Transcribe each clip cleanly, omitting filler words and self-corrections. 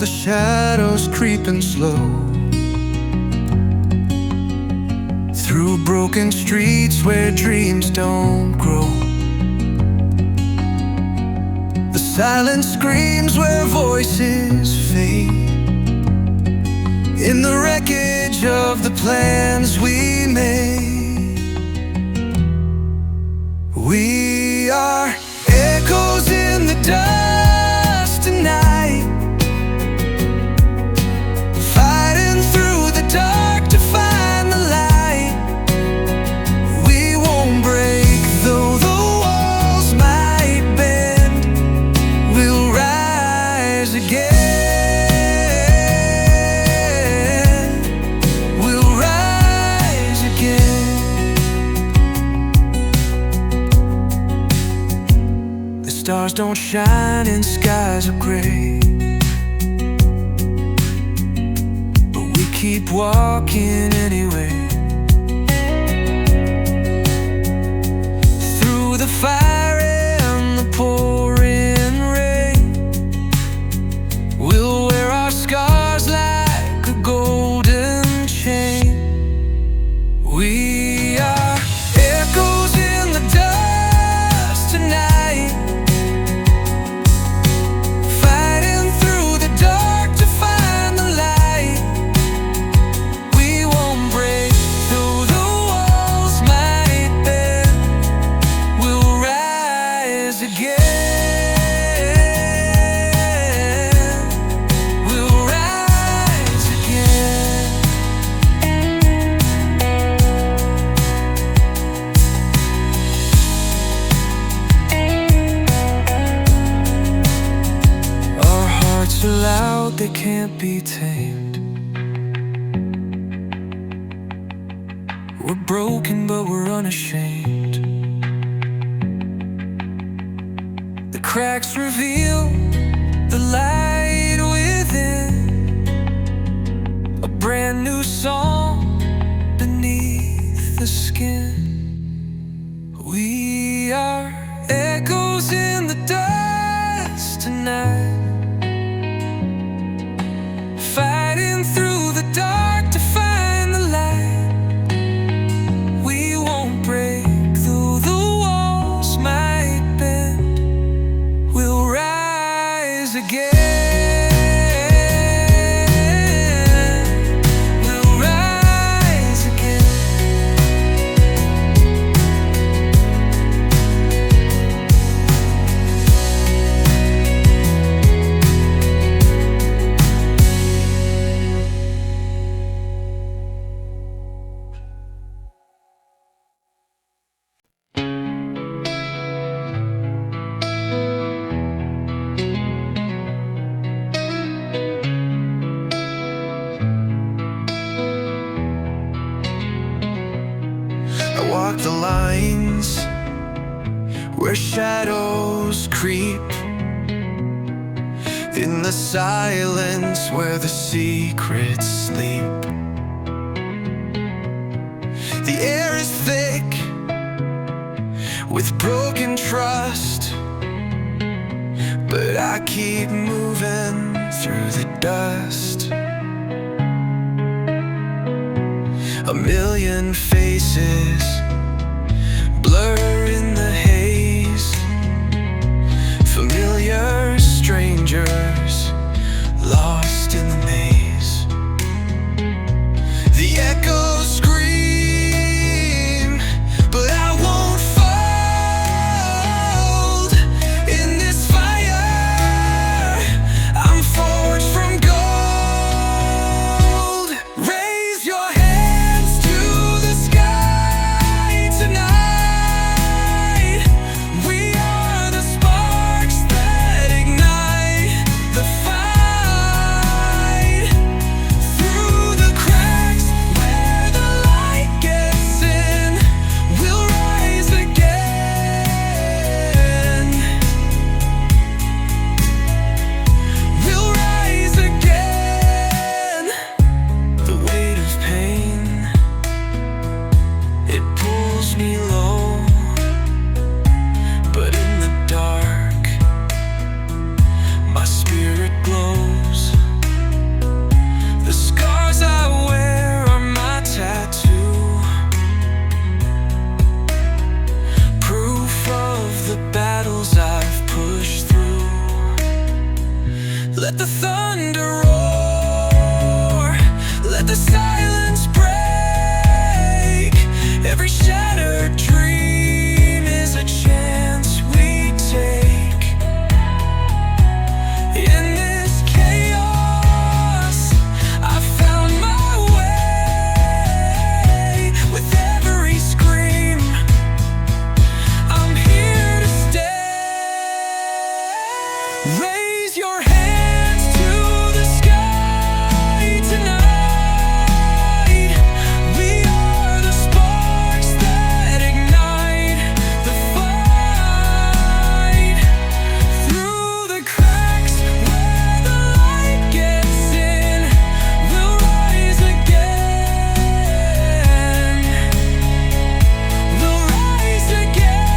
the shadows creeping slow through broken streets where dreams don't grow. The silence screams where voices fade in the wreckage of the plans we made. We are echoes in the dust tonight, fighting through the dark to find the light. We won't break, though the walls might bend. We'll rise again. We'll rise again. The stars don't shine in skies of gray, but we keep walking anyway. Through the fire and the pouring rain, we'll wear our scars like a golden chain. We are echoes in the dust tonight, fighting through the dark to find the light. We won't break, though the walls might bend. We'll rise again. We'll rise again. Our hearts are loud, they can't be tamed. We're broken, but we're unashamed. The cracks reveal the light within, a brand new song beneath the skin. We are echoes in the dust tonight, fighting through the dark to find the light. We won't break, though the walls might bend. We'll rise again. We'll rise again. I walk the lines where shadows creep, in the silence where the secrets sleep. The air is thick with broken trust, but I keep moving through the dust. A million faces blur in the haze, familiar strangers lost in the maze. The echoes scream, but I won't fold in this fire. I'm forged from gold. Raise your hands to the sky tonight. We are the sparks that ignite. the silence break. Every shattered dream is a chance we take. In this chaos, I found my way. With every scream, I'm here to stay. Raise your hands to the sky tonight. We are the sparks that ignite the fight. Through the cracks where the light gets in, we'll rise again. We'll rise again.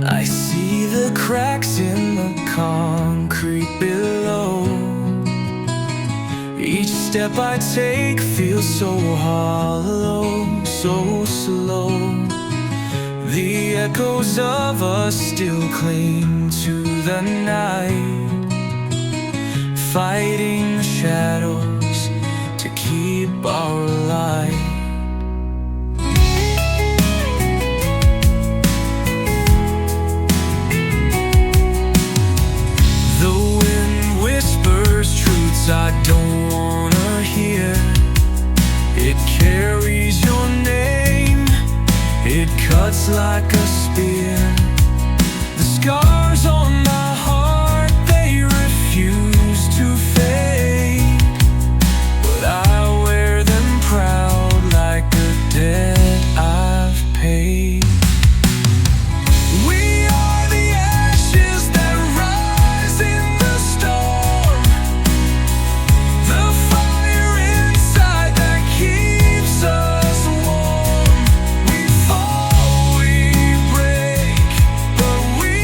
I see the cracks in the concrete below. Each step I take feels so hollow, so slow. The echoes of us still cling to the night, fighting the shadows to keep our light. The wind whispers truths I don't wanna hear. It carries your name, it cuts like a spear. The scars on my heart, they refuse to fade, but I wear them proud like a debt I've paid. We are the ashes that rise in the storm, the fire inside that keeps us warm. We fall, we break, but we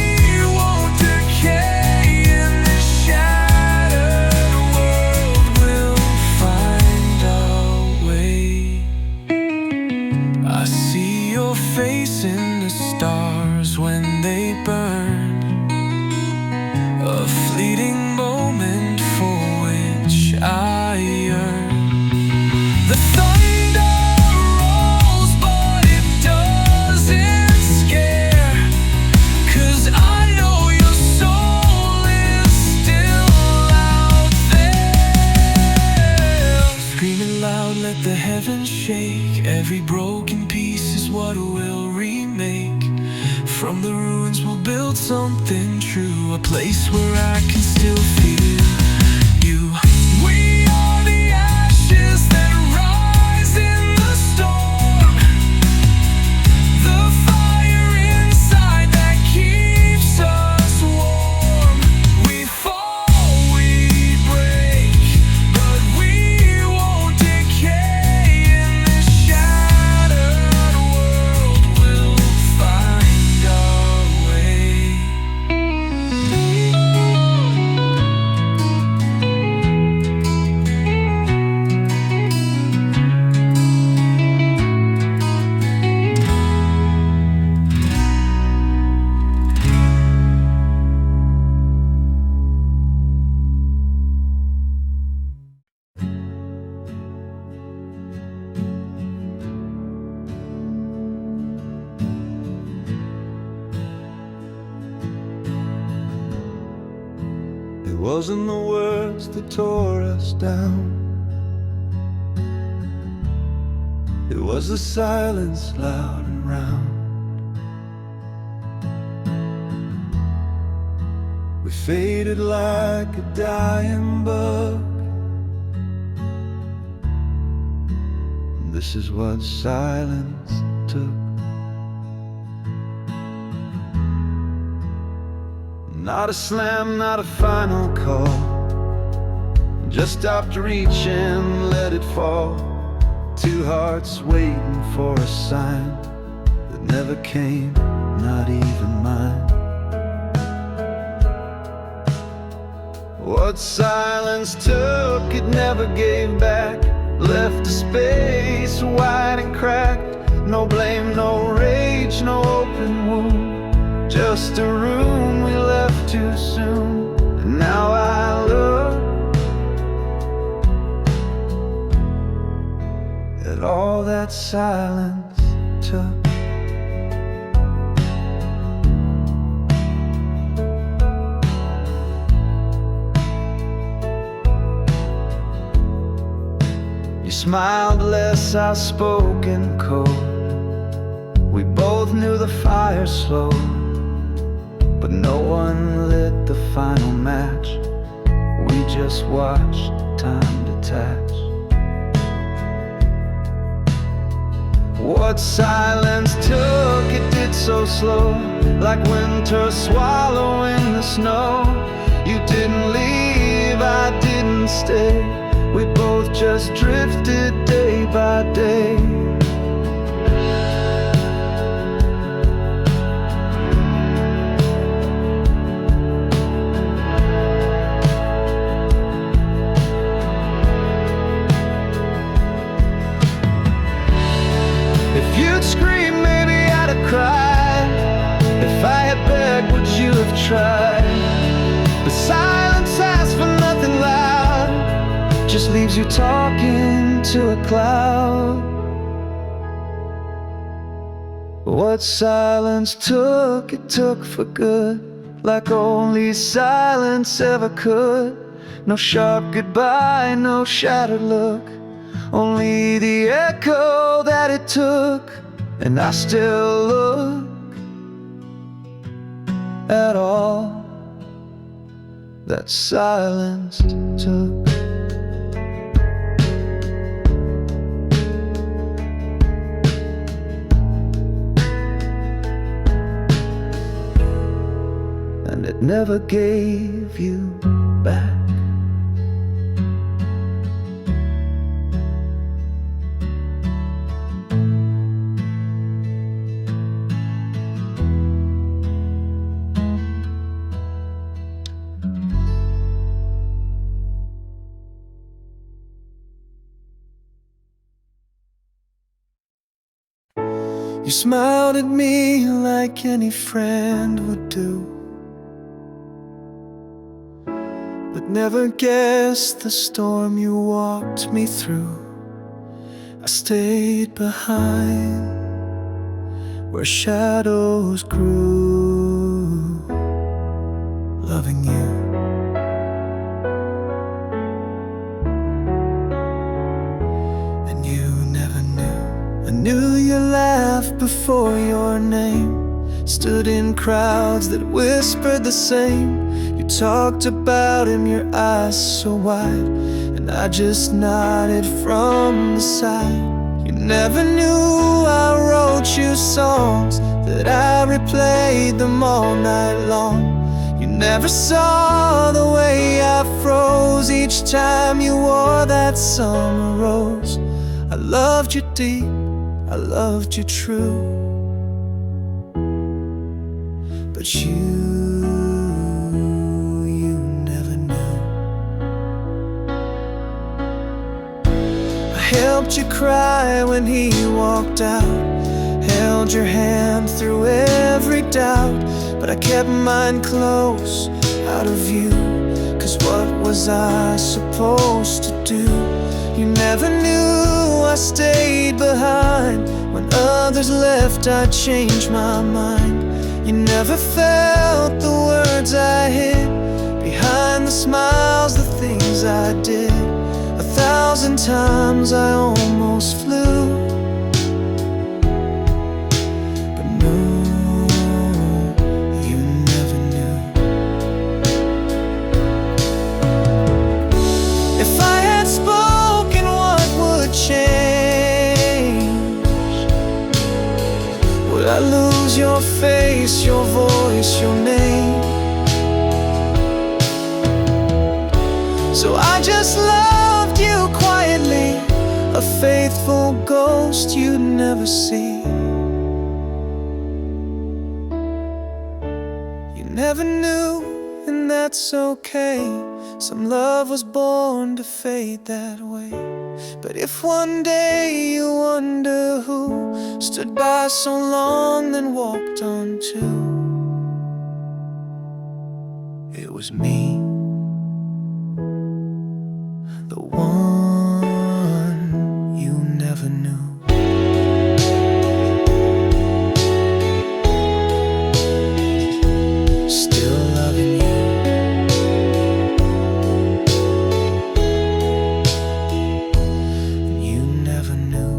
won't decay. In this shattered world, we'll find our way. I see your face in the stars when they burn, a fleeting moment for which I yearn. The thunder rolls, but it doesn't scare, 'cause I know your soul is still out there. Screaming loud, let the heavens shake. Every broken piece is what we'll remake. From the ruins we'll build something true, a place where I can still feel you. We are the ashes that rise in the storm, the fire inside that keeps us warm. We fall, we break, but we won't decay. In this shattered world, we'll find our way. It wasn't the words that tore us down, it was the silence loud and round. We faded like a dying bug, This is what silence took. Not a slam, not a final call, just stopped reaching, let it fall. Two hearts waiting for a sign that never came, not even mine. What silence took, it never gave back. Left a space wide and cracked. No blame, no rage, no open wound, just a room we left too soon. And now I look at all that silence took. You smiled less outspoken, cold. We both knew the fire slow, but no one lit the final match. We just watched time detach. What silence took, it did so slow, like winter swallowing the snow. You didn't leave, I didn't stay. We both just drifted day by day. If you'd scream, maybe I'd have cried. If I had begged, would you have tried? But silence asks for nothing loud, just leaves you talking to a cloud. What silence took, it took for good, like only silence ever could. No sharp goodbye, no shattered look, only the echo that it took. And I still look at all that silence took. And it never gave you back. You smiled at me like any friend would do, but never guessed the storm you walked me through. I stayed behind where shadows grew, loving you. And you never knew. I knew your laugh before your name, stood in crowds that whispered the same. You talked about him, your eyes so wide, and I just nodded from the side. You never knew I wrote you songs, that I replayed them all night long. You never saw the way I froze each time you wore that summer rose. I loved you deep, I loved you true, but you never knew. I helped you cry when he walked out, held your hand through every doubt, but I kept mine close, out of view, 'cause what was I supposed to do? You never knew I stayed behind. When others left, I changed my mind. You never felt the words I hid behind the smiles, the things I did. 1,000 times I almost flew, but no, you never knew. If I had spoken, what would change? I lose your face, your voice, your name. So I just loved you quietly, a faithful ghost you'd never see. You never knew, and that's okay. Some love was born to fade that way. But if one day you wonder who stood by so long then walked on too, it was me, the one you never knew. Still loving you, and you never knew.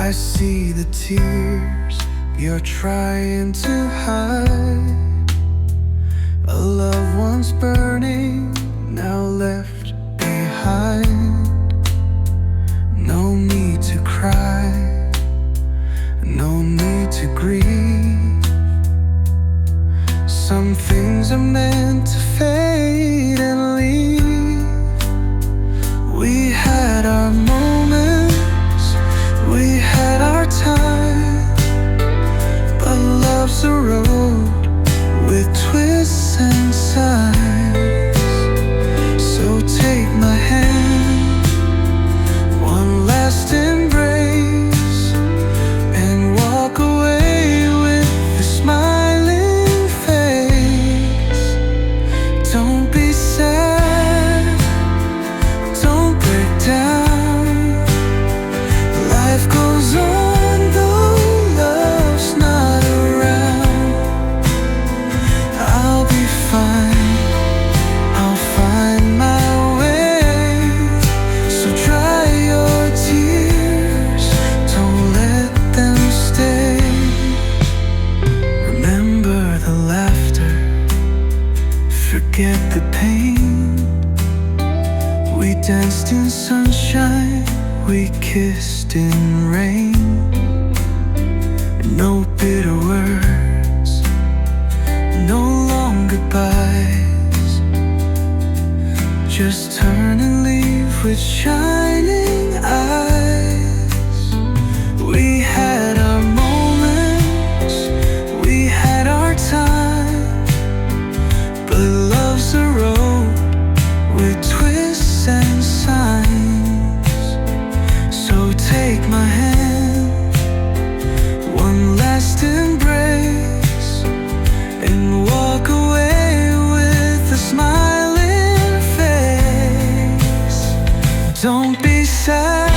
I see the tears you're trying to hide. A love once burning, now left behind. No need to cry, no need to grieve. Some things are meant to fade and leave. We had our moments, we had our time, but love's a road with twists and signs. So take my hand, one last embrace, and walk away with a smiling face. Don't be sad, don't break down. Life goes on though love's not around. I'll be fine, I'll find my way. So dry your tears, don't let them stay. Remember the laughter, forget the pain. We danced in sunshine, we kissed in rain. No bitter words, no long goodbyes. Just turn and leave with shining eyes. We had our moments, we had our time, but love's a road with twists and signs. So take my hand, one last embrace, and walk away with a smiling face. Don't be sad,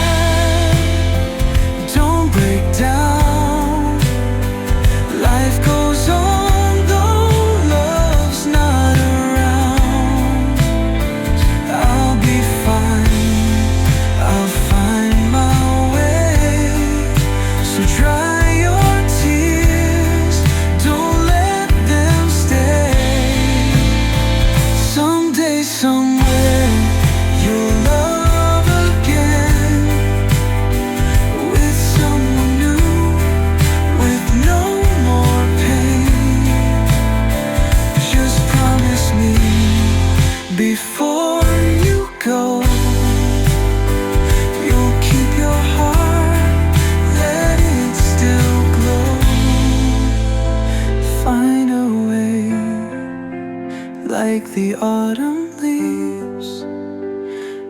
don't break down. Life goes on though love's not around. I'll be fine, I'll find my way. So dry your tears, don't let them stay. Someday, somewhere, you'll love again, with someone new, with no more pain. Just promise me before you go, you'll keep your heart, let it still glow. Find a way, like the autumn leaves.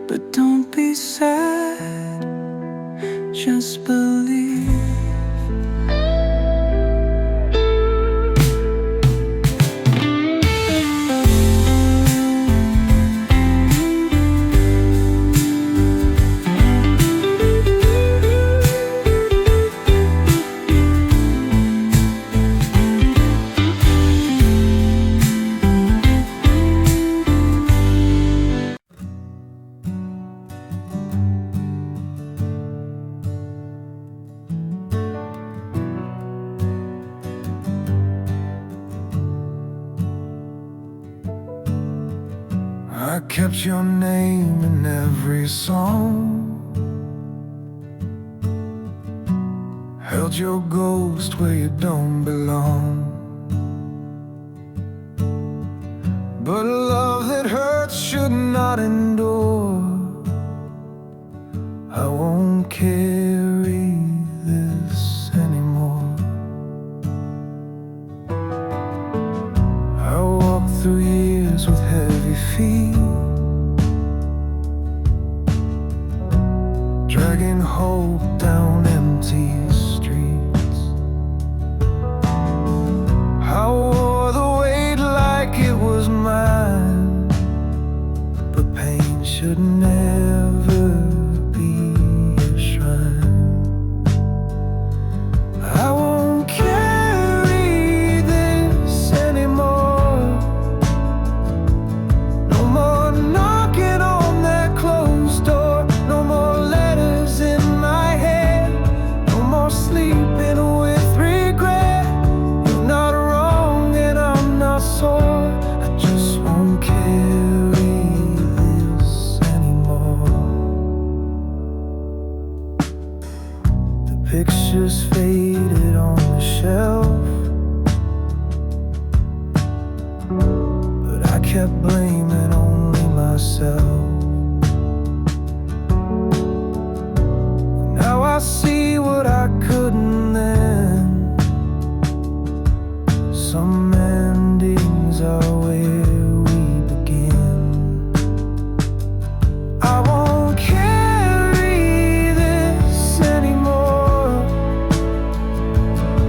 But don't be sad, just believe. I kept your name in every song, held your ghost where you don't belong. But a love that hurts should not endure. I won't carry this anymore. I walk through years with heavy feet, dragging hope down empty streets. I wore the weight like it was mine, but pain should never be a shrine. I won't carry this anymore. No more knocking on that closed door. No more letters in my head. No more sleeping with regret. You're not wrong and I'm not sore. I just won't carry this anymore. The pictures faded on the shelf, but I kept blaming only myself. Now I see what I couldn't then. Some endings are where we begin. I won't carry this anymore.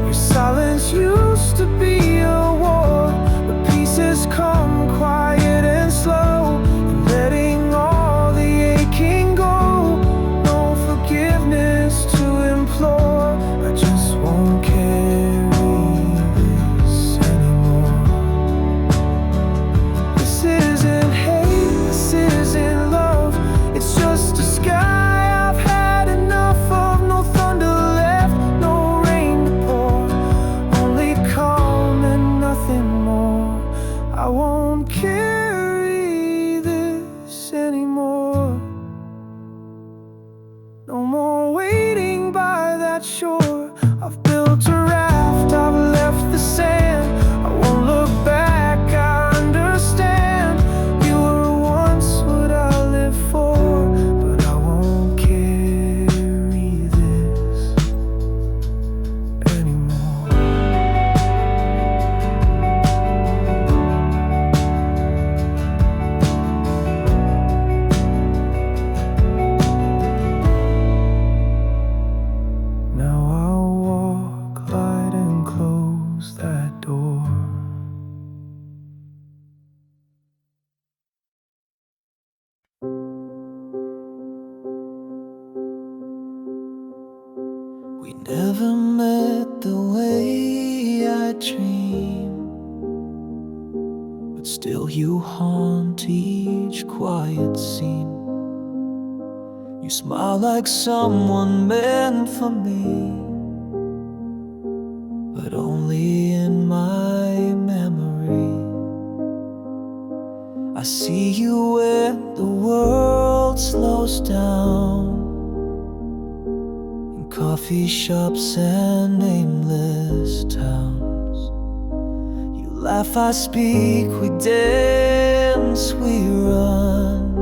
Your silence used to be a war, but pieces come quiet and slow, and letting all the aching go. No forgiveness to implore. I just won't carry this anymore. This isn't hate, this isn't love. It's just a sky I've had enough of. No thunder left, no rain to pour, only calm and nothing more. I won't carry this anymore. No more waiting by that shore. I've built a raft, I've left the sand. I won't look back, I understand. You were once what I live for, but I won't carry this anymore. Now I'll walk light and close that door. We never met the way I dreamed, but still you haunt each quiet scene. You smile like someone meant for me, but only in my memory. I see you when the world slows down, in coffee shops and nameless towns. You laugh, I speak, we dance, we run.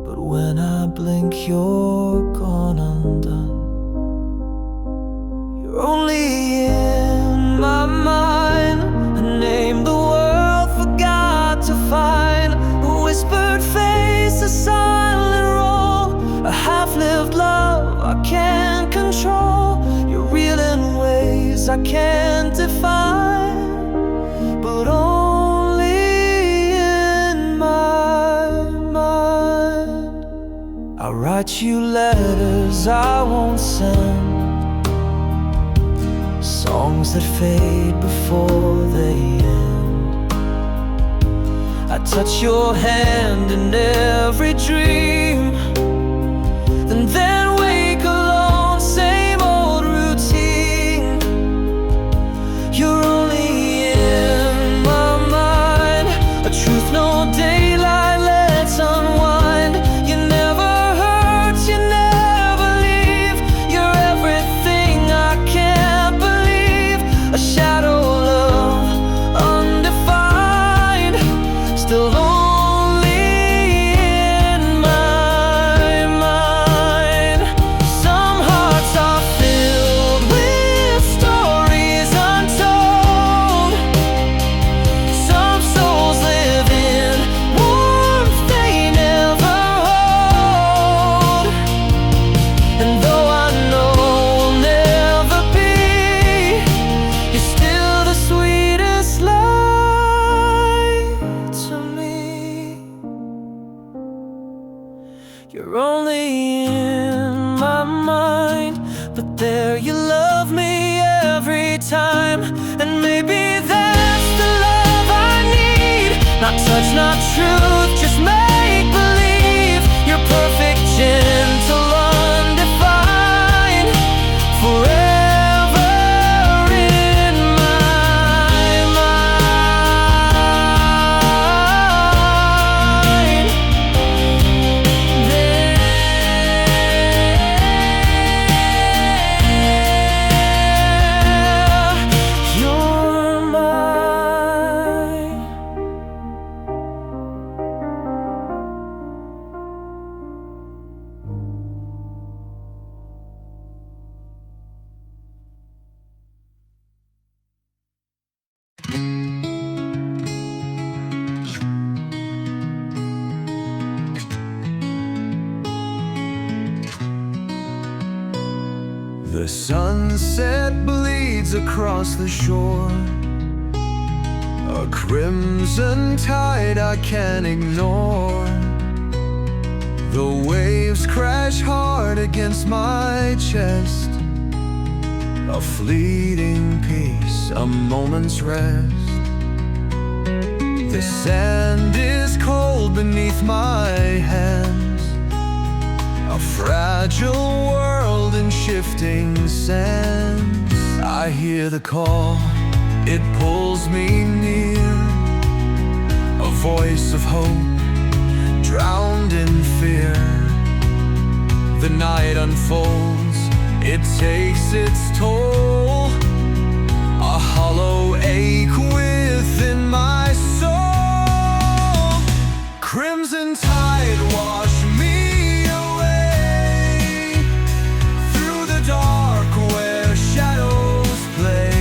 But when I blink, you're gone undone. You're only in my mind, a name the world forgot to find. A whispered face, a silent role, a half-lived love I can't control. You're real in ways I can't define, but only in my mind. I write you letters I won't send, songs that fade before they end. I touch your hand in every dream, and then wake alone, same old routine. You're only in my mind, a truth no daylight time. And maybe that's the love I need. Not touch, not truth, just make believe. You're perfect, gentle, undefined, forever in my mind. You're mine. The sunset bleeds across the shore, a crimson tide I can't ignore. The waves crash hard against my chest, a fleeting peace, a moment's rest. The sand is cold beneath my hands, a fragile world in shifting sands. I hear the call, it pulls me near, a voice of hope drowned in fear. The night unfolds, it takes its toll, a hollow ache within my soul. Crimson tide wash me away through the dark where shadows play.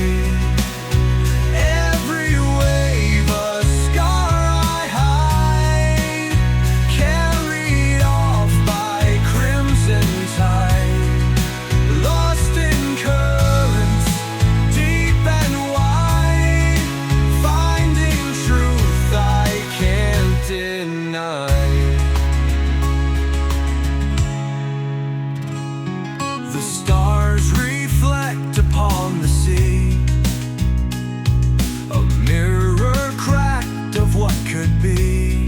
Every wave a scar I hide, carried off by crimson tide. Lost in currents deep and wide, finding truth I can't deny. The stars reflect upon the sea, a mirror cracked of what could be.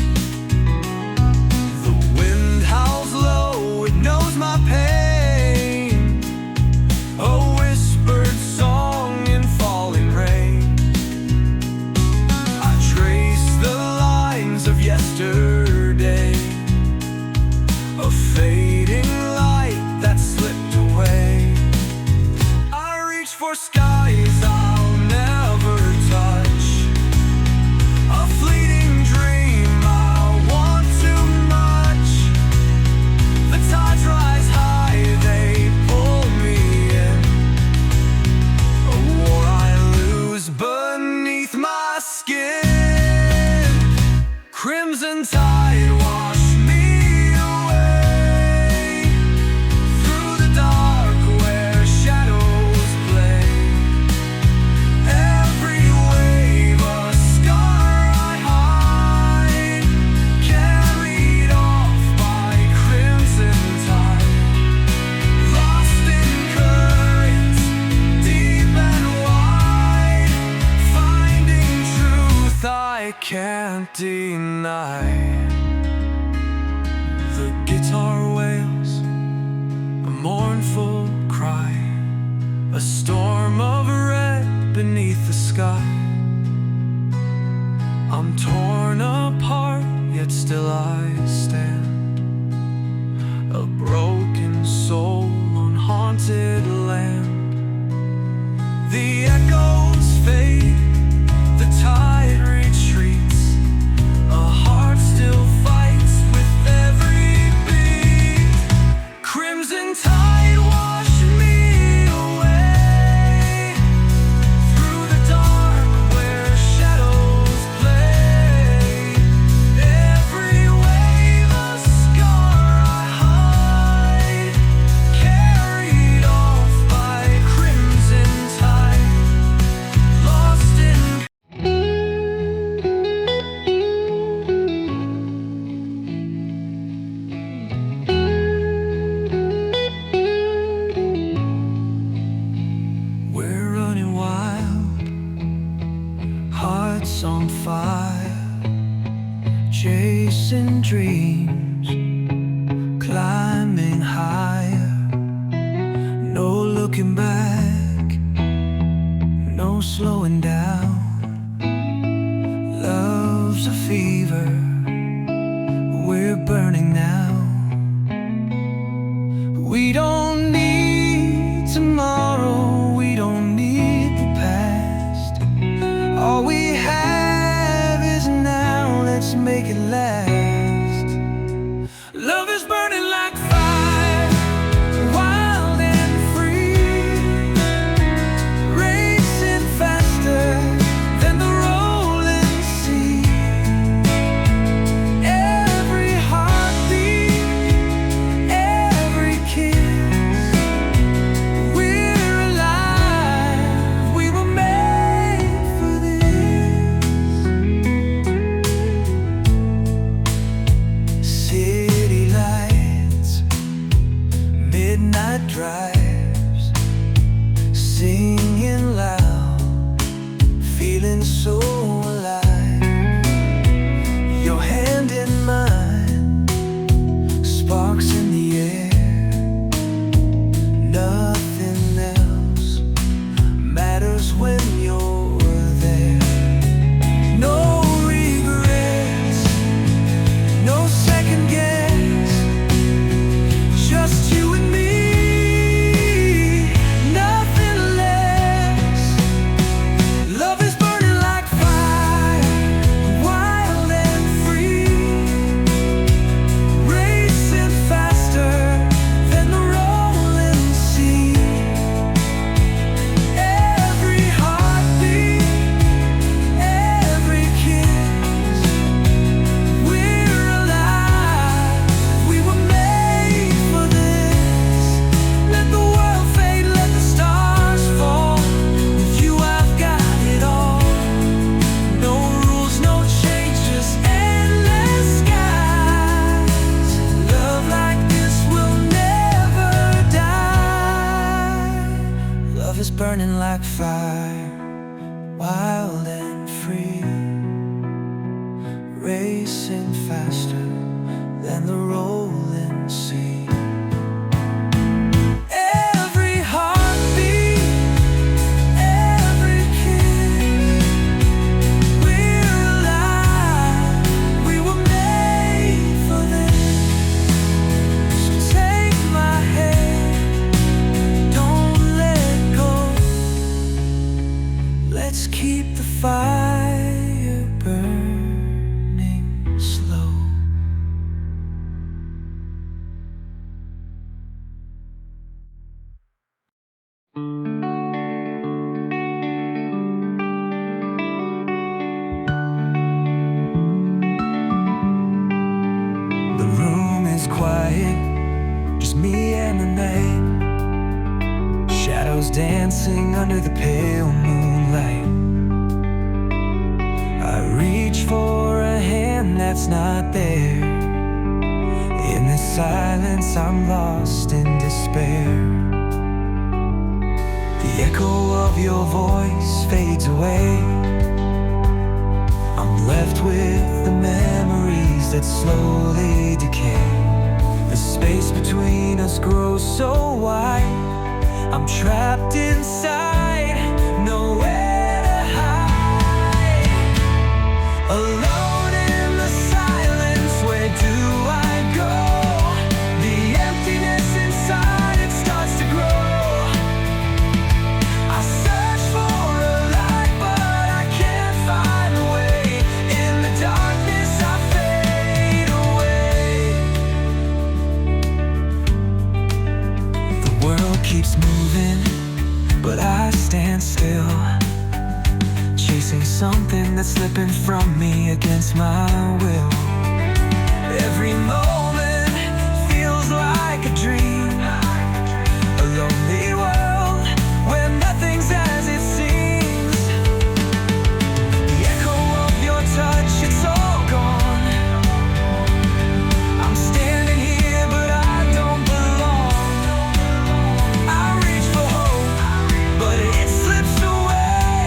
The wind howls low, it knows my pain, a whispered song in falling rain. I trace the lines of yesterday, a fading light that slipped away. I reach for skies I'll never touch, a fleeting dream I want too much. The tides rise high, they pull me in, a war I lose beneath my skin. Crimson tide wash me away through the dark where shadows play. Every wave a scar I hide, carried off by crimson tide. Lost in currents deep and wide, finding truth I can't deny. The guitar wails, a mournful cry, a storm of red beneath the sky. I'm torn apart, yet still I stand, a broken soul on haunted land. The echoes fade, the tide retreats, a heart still fights with every beat. Crimson tide wash me away through the dark where shadows play. Every wave a scar I hide, hearts on fire, chasing dreams, climbing higher. No looking back, no slowing down. Love's a fever, we're burning now. We don't need tomorrow, we don't need the past. All we have is now, let's make it last. Love is burning like fire, wild and free, racing faster than the rolling sea. Every heartbeat, every kiss, we're alive, we were made for this. City lights, midnight drives, singing loud, feeling so alive. Your hand in mine, sparks in the air. Nothing else matters when you're there. No regrets, no second guess, just you and me, nothing less. Love is burning like fire, wild and free, racing faster than the rolling sea. Every heartbeat, every kiss, we're alive, we were made for this. Let the world fade, let the stars fall. With you I've got it all. No rules, no changes, endless skies. Love like this will never die. Love is burning like fire, wild and free, racing faster than the rolling sea. Every heartbeat, every kiss, we're alive, we were made for this. So take my hand, don't let go. Let's keep the fire burning slow. The room is quiet, just me and the night. Shadows dancing under the pale moonlight. I reach for a hand that's not there. In this silence I'm lost in despair. The echo of your voice fades away. I'm left with the memories that slowly decay. The space between us grows so wide. I'm trapped inside, nowhere to hide. Alone in the silence, where do I go? The emptiness inside, it starts to grow. I search for a light, but I can't find a way. In the darkness I fade away. The world keeps moving, but I stand still, chasing something that's slipping from me against my will. Every moment feels like a dream, a lonely world where nothing's as it seems. The echo of your touch, it's all gone. I'm standing here, but I don't belong. I reach for hope, but it slips away.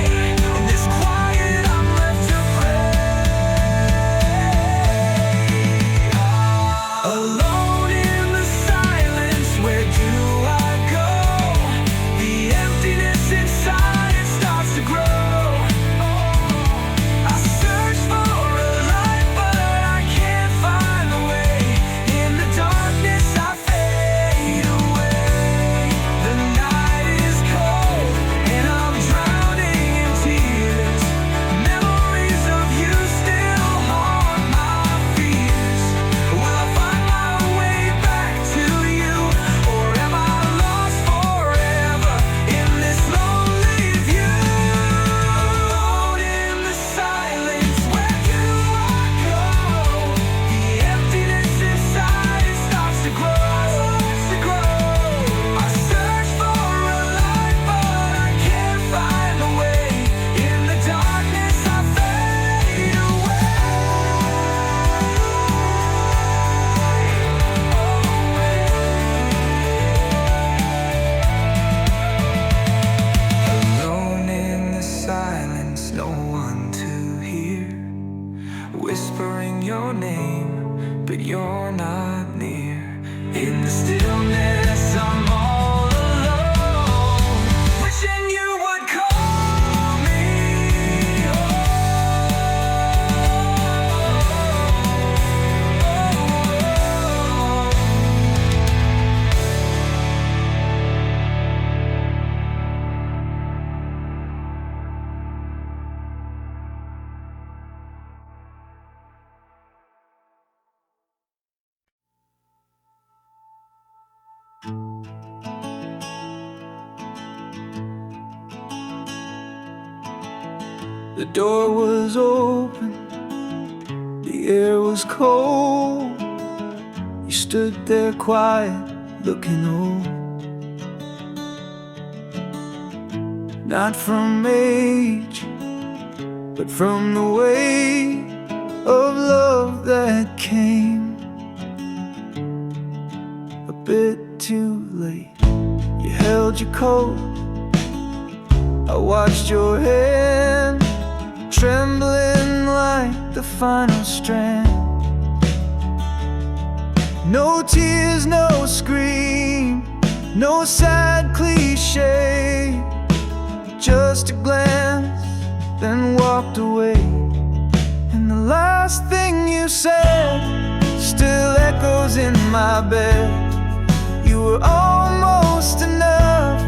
In this quiet, I'm left to you're not near. In the stillness I'm all alone, wishing you would call me The door was open, the air was cold. You stood there quiet, looking old. Not from age, but from the weight of love that came a bit too late. You held your coat, I watched your hand trembling like the final strand. No tears, no scream, no sad cliche, just a glance, then walked away. And the last thing you said still echoes in my bed. You were almost enough,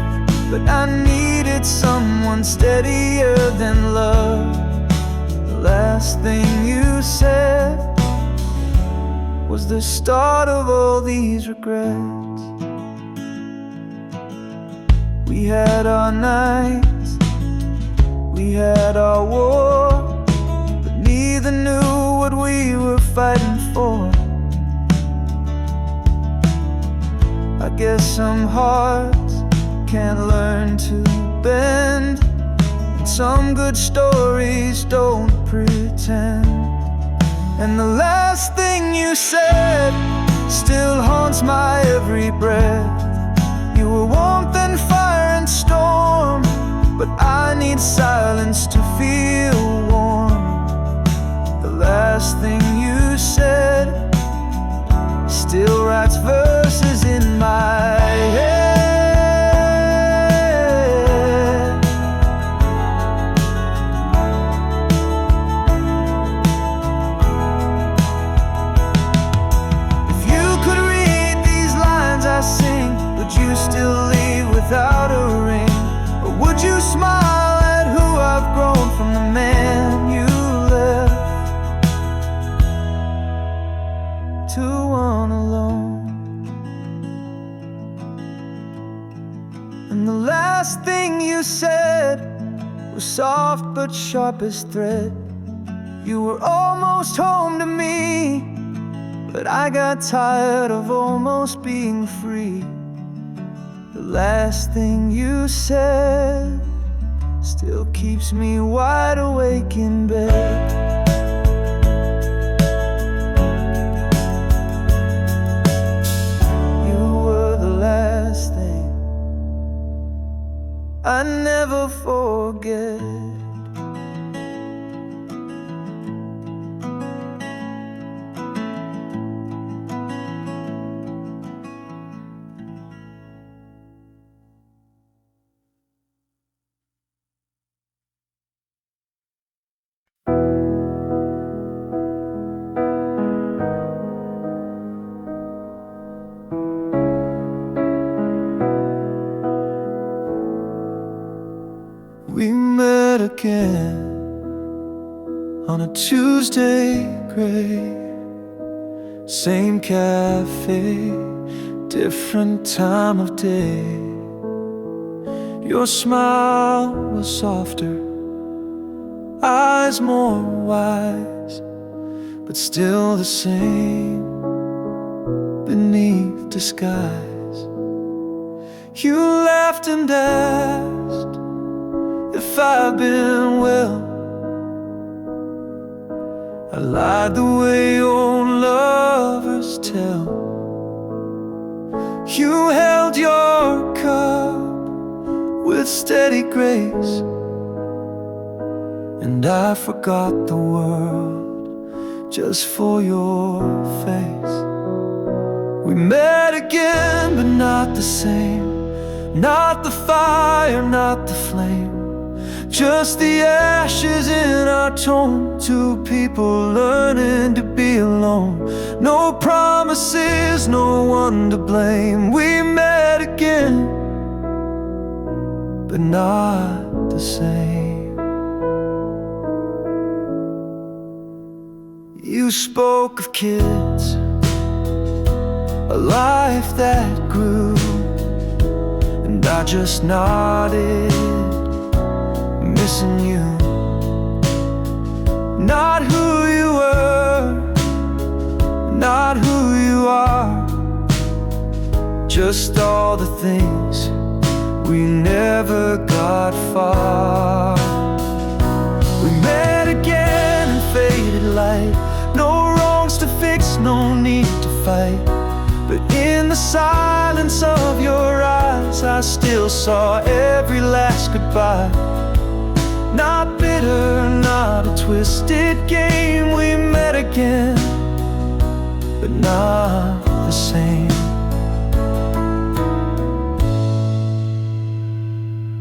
but I needed someone steadier than love. The last thing you said was the start of all these regrets. We had our nights, we had our war, but neither knew what we were fighting for. I guess some hearts can't learn to bend, and some good stories don't pretend. And the last thing you said still haunts my every breath. You were warmth and fire and storm, but I need silence to feel warm. The last thing you said still writes verses in my head. Without a ring, or would you smile at who I've grown from the man you left to one alone? And the last thing you said was soft but sharp as thread. You were almost home to me, but I got tired of almost being free. The last thing you said still keeps me wide awake in bed. You were the last thing I never forget. We met again on a Tuesday gray. Same cafe, different time of day. Your smile was softer, eyes more wise, but still the same beneath disguise. You laughed and asked if I've been well. I lied the way old lovers tell. You held your cup with steady grace, and I forgot the world just for your face. We met again, but not the same. Not the fire, not the flame, just the ashes in our tone. Two people learning to be alone. No promises, no one to blame. We met again, but not the same. You spoke of kids, a life that grew, and I just nodded, missing you. Not who you were, not who you are, just all the things we never got far. We met again in faded light, no wrongs to fix, no need to fight. But in the silence of your eyes, I still saw every last goodbye. Not bitter, not a twisted game. We met again, but not the same.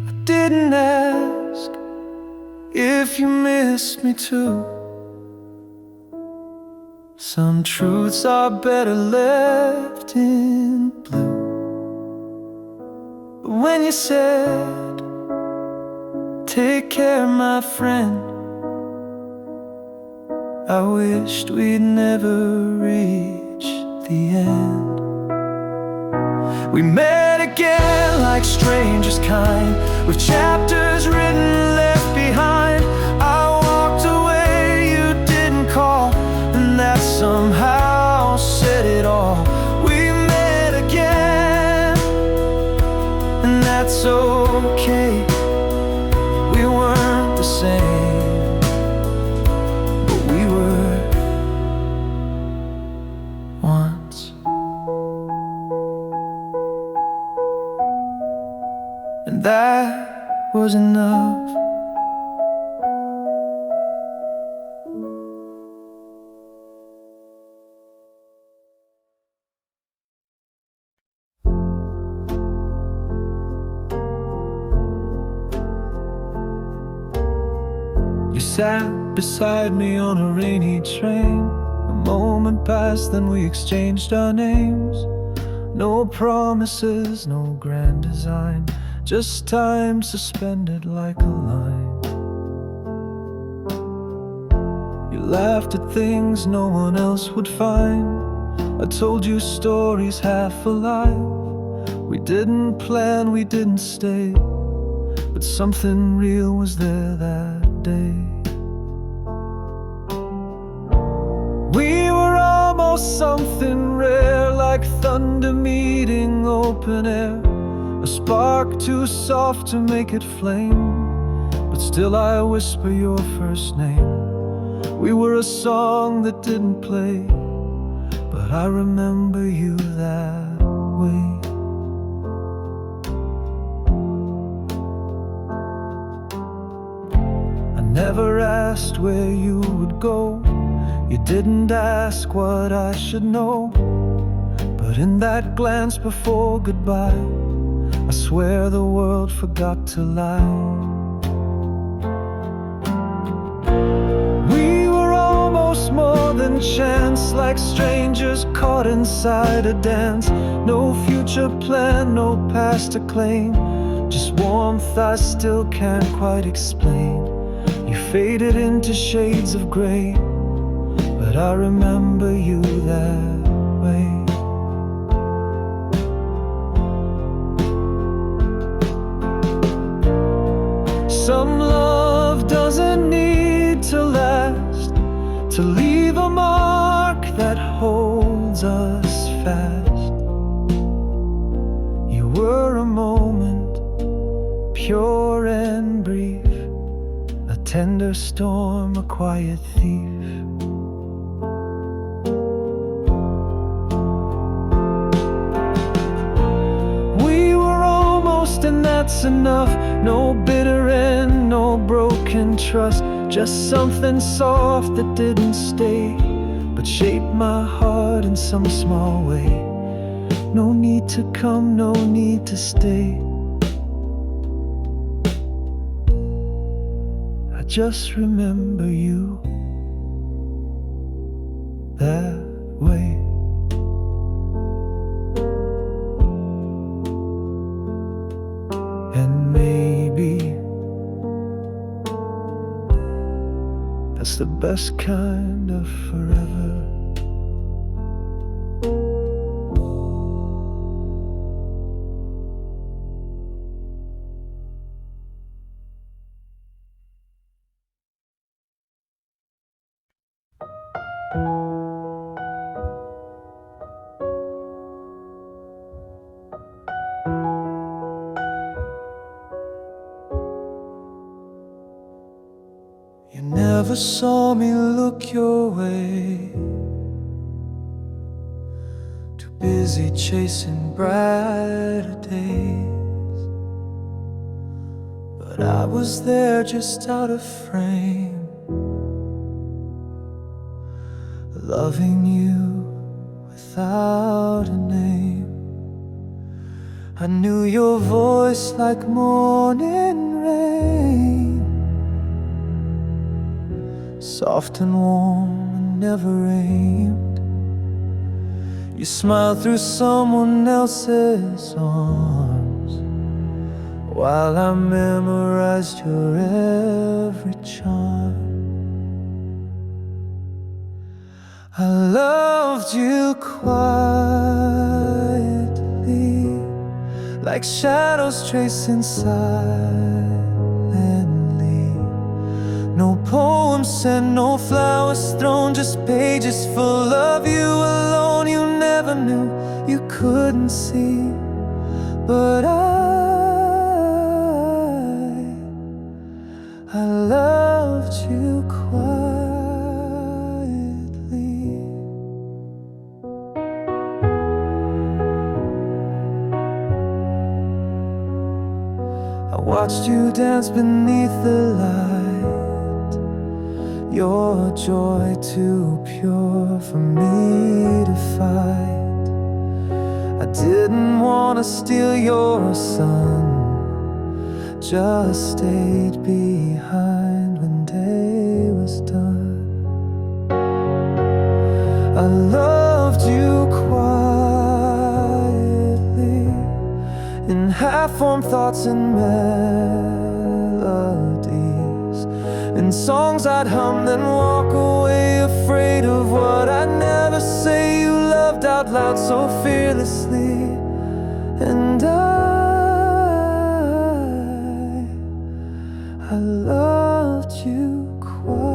I didn't ask if you missed me too. Some truths are better left in blue. But when you said, take care, my friend, I wished we'd never reach the end. We met again like strangers kind, with chapters written left behind. I walked away, you didn't call, and that somehow said it all. We met again, and that's okay. We weren't the same, but we were once. And that was enough. You sat beside me on a rainy train. A moment passed, then we exchanged our names. No promises, no grand design, just time suspended like a line. You laughed at things no one else would find. I told you stories half alive. We didn't plan, we didn't stay, but something real was there that day. We were almost something rare, like thunder meeting open air. A spark too soft to make it flame, but still I whisper your first name. We were a song that didn't play, but I remember you that way. I never asked where you would go. You didn't ask what I should know. But in that glance before goodbye, I swear the world forgot to lie. We were almost more than chance, like strangers caught inside a dance. No future plan, no past to claim, just warmth I still can't quite explain. You faded into shades of gray, but I remember you that way. Some love doesn't need to last, to leave a mark that holds us fast. You were a moment, pure and brief, a tender storm, a quiet thief. And that's enough. No bitter end, no broken trust, just something soft that didn't stay. that shaped my heart in some small way. No need to come, no need to stay. I just remember you that way. And maybe that's the best kind of forever. You never saw me look your way, too busy chasing brighter days. But I was there just out of frame, loving you without a name. I knew your voice like morning rain, soft and warm and never aimed. You smiled through someone else's arms, while I memorized your every charm. I loved you quietly, like shadows tracing silently. No poems sent, no flowers thrown, just pages full of you alone. You never knew, you couldn't see, but I loved you quietly. I watched you dance beneath the light, your joy too pure for me to fight. I didn't want to steal your sun, just stayed behind when day was done. I loved you quietly, in half-formed thoughts and melodies, in songs I'd hum then walk away, afraid of what I'd never say. You loved out loud so fearlessly, and I loved you quietly.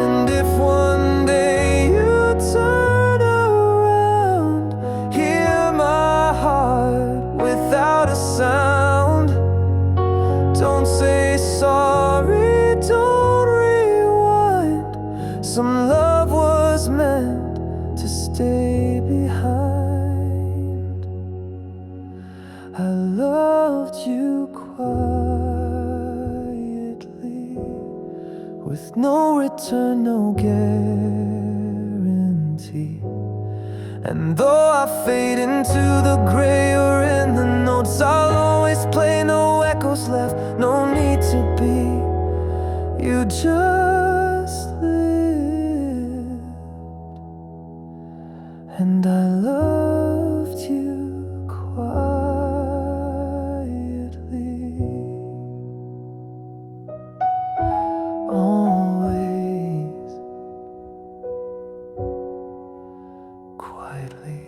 And if one day you turn around, hear my heart without a sound, don't say sorry, don't rewind. Some love was meant to stay behind. I loved you quietly, with no return, no guarantee. And though I fade into the gray or in the notes I'll always play, no echoes left, no need to be. You just lived, and I loved you quietly, always quietly.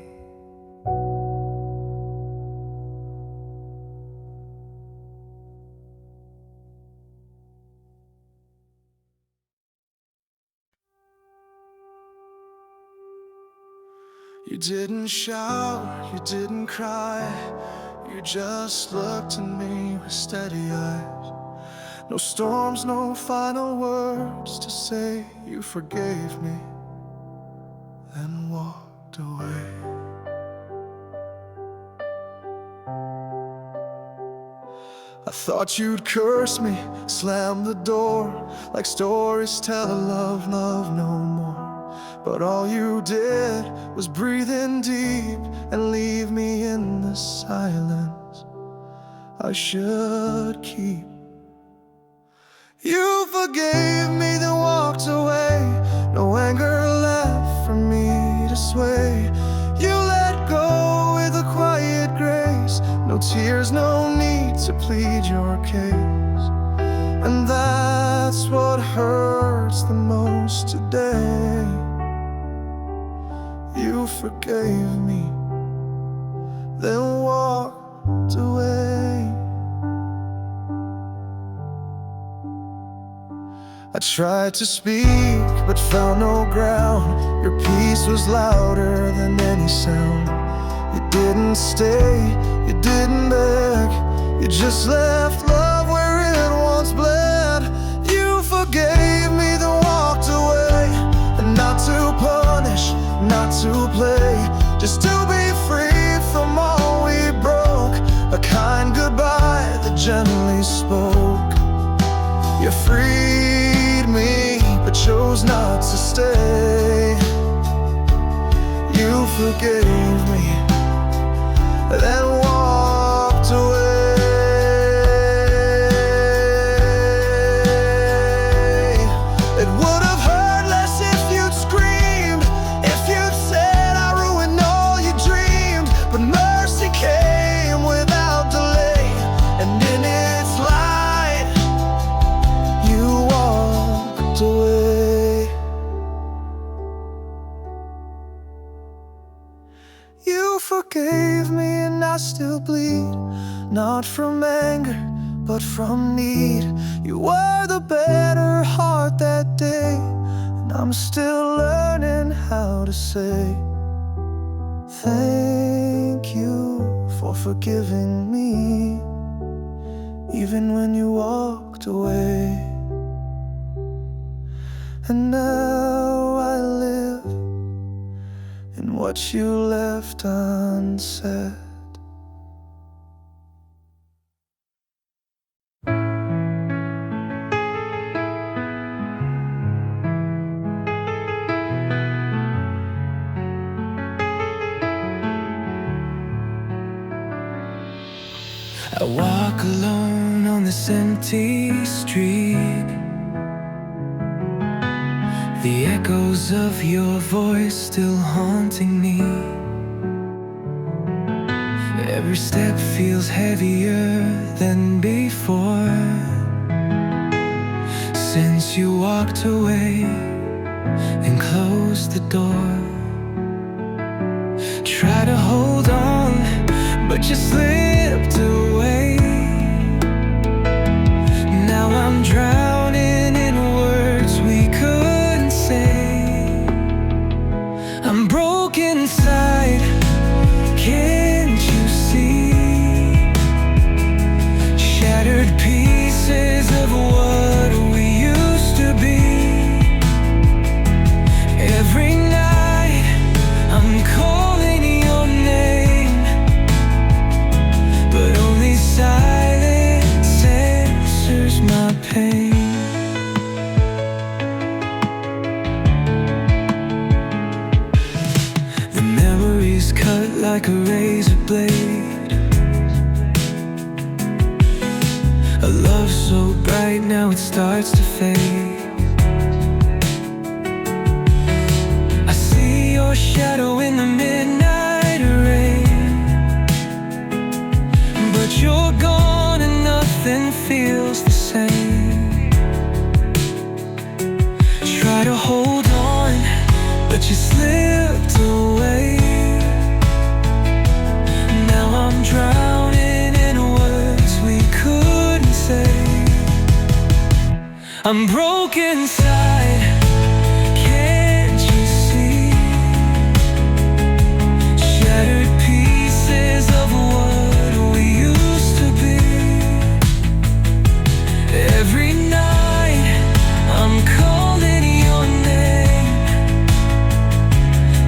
You didn't shout, you didn't cry, you just looked at me with steady eyes. No storms, no final words to say. You forgave me, then walked away. I thought you'd curse me, slam the door, like stories tell of love no more. But all you did was breathe in deep and leave me in the silence I should keep. You forgave me, then walked away. No anger left for me to sway. You let go with a quiet grace. No tears, no need to plead your case. And that's what hurts the most today. You forgave me, then walked away. I tried to speak, but found no ground. Your peace was louder than any sound. You didn't stay, you didn't beg. You just left love where it once bled. You forgave me, then walked away. And not to punish, not to play, just to be free from all we broke. A kind goodbye that gently spoke. You freed me, but chose not to stay. You forgave me, then walked away. It would have hurt less if you'd screamed, if you'd said I ruined all you dreamed. But mercy came without delay, and in its light you walked away. You forgave me and I still bleed, not from anger, but from need. You were the better heart that day, and I'm still learning how to say thank you for forgiving me, even when you walked away. And now I live in what you left unsaid. I walk alone on this empty street. The echoes of your voice still haunting me. Every step feels heavier than before, since you walked away and closed the door. Try to hold on, but you slipped away. Now I'm drowning in words we couldn't say. I'm broken inside, can't you see? Shattered pieces of what we used to be. Every night I'm calling your name, but only silence answers my pain. The memories cut like a razor blade. A love so bright, now it starts to fade. I see your shadow in the midnight rain, but you're gone and nothing feels the same. Try to hold on, but you slipped away. Now I'm drowning in words we couldn't say. I'm broken inside, can't you see? Shattered pieces of what we used to be. Every night I'm calling your name,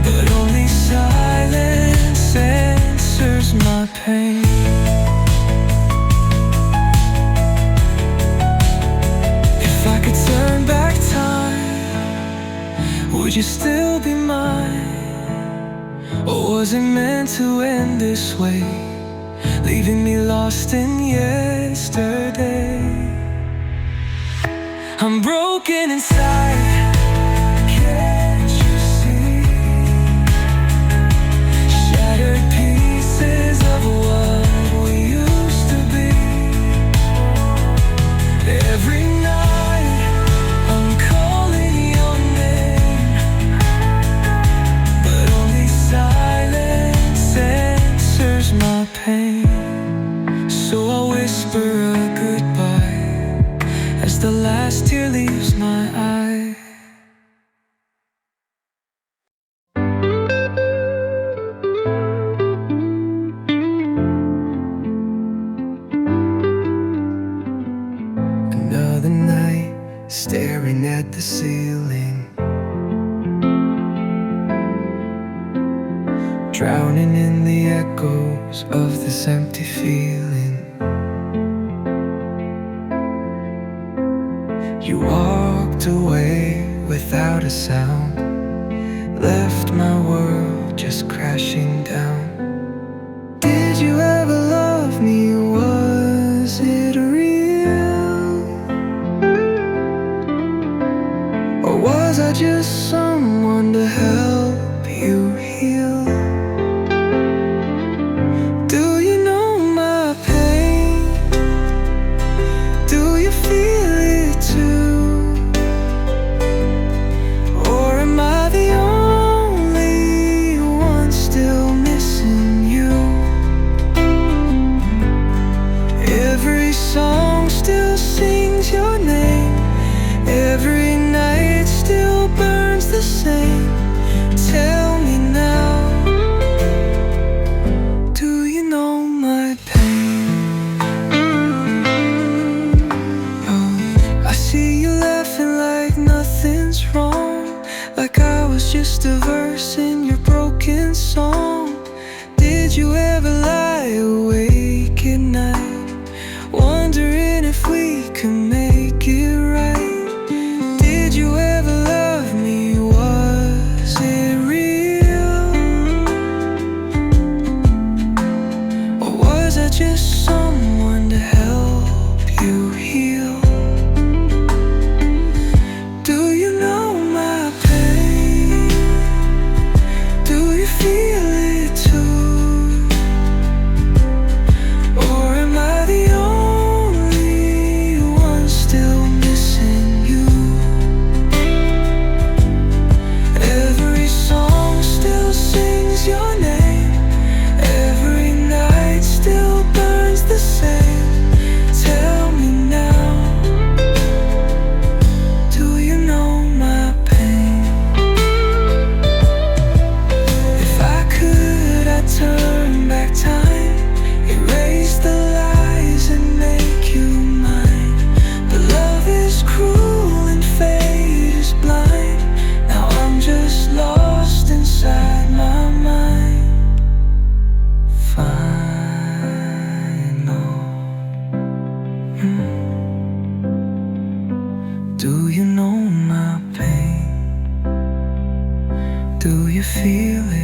but only silence answers my pain. Could you still be mine? Or was it meant to end this way, leaving me lost in yesterday? I'm broken inside, can't you see? Shattered pieces of what we used to be. Every night I'm calling your name, but only silence answers my pain. So I'll whisper a goodbye as the last tear leaves my eye. Another night, staring at the ceiling, drowning in the echoes of this empty feeling. You walked away without a sound, left my world just crashing down. Did you ever love me? Was it real? Or was I just someone to help you heal? Do you know my pain? Do you feel it too? Or am I the only one still missing you? Every song still sings your name, every night still burns the same. Tell me now, do you know my pain? Oh, I see you laughing like nothing's wrong, like I was just a verse in your broken song. Did you ever lie awake at night, wondering if we could make it right? Did you ever love me? Was it real? Or was I just someone to help you heal? Do you know my pain? Do you feel it too? Or am I the only one still missing you? Every song still sings your name, every night still burns the same. Tell me now, do you know my pain? If I could, I'd turn back time, erase the lies and make you mine. But love is cruel and fate is blind. Now I'm just lost inside my mind. Final. Do you know my pain? Do you feel it?